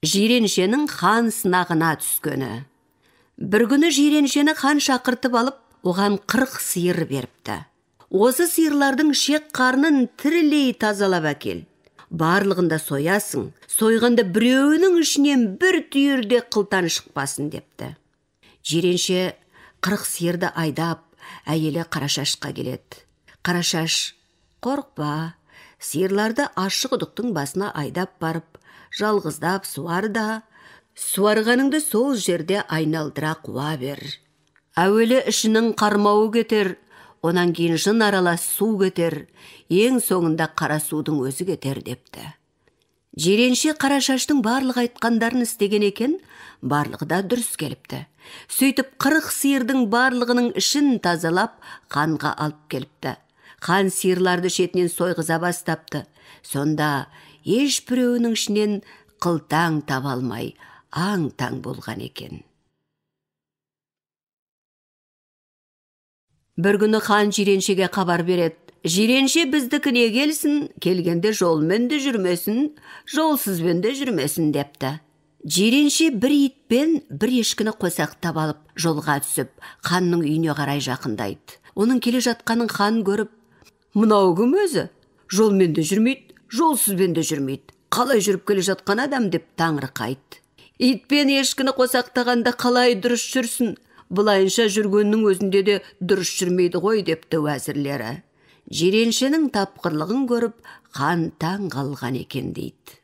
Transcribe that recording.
Жиреншенің хан сынағына түскені. Бір күні жиреншені хан шақыртып алып, оған 40 сиыр беріпті. Осы сиырлардың шек қарнын тірілей тазалап әкел. Барлығында соясың, сойғанда біреуінің ішінен бір түйірде қылтан шықпасын депті. Жиренше 40 сиырды айдап, әйелі Қарашашқа келеді. Қарашаш, қорықпа, сиырларды ашық құдықтың басына айдап барып, жалғыздап суар да, суарғаныңды сол жерде айналдыра қуа бер. Әуелі ішінің қармауы кетер, онан кейін жын аралас су кетер, ең соңында қара судың өзі кетер депті. Жиренше Қарашаштың барлық айтқандарын істеген екен, барлығы да дұрыс келіпті. Сөйтіп 40 сиырдың барлығының ішін тазалап, ханға алып келіпті. Хан сиырларды шетінен сойғыза бастапты. Сонда еш біреуінің ішінен қылтаң таба алмай, аң-таң болған екен. Бір күні хан жиреншеге хабар береді. Жиренше біздікіне келсін, келгенде жолмен де жүрмесін, жолсызбен де жүрмесін депті. Жиренше бір итпен бір ешкіні қосақтап алып, жолға түсіп, ханның үйіне қарай жақындайды. Оның келе жатқанын хан көріп, «Мынау кім өзі? Жолмен де жүрмейді, жолсызбен де жүрмейді. Қалай жүріп келе жатқан адам?» деп таңырқайды. Итпен ешкіні қосақтағанда қалай дұрыс жүрсін? Бұлайынша жүргеннің өзінде де дұрыс жүрмейді ғой депті уәзірлері. Жиреншенің тапқырлығын көріп, хан таң қалған екен дейді.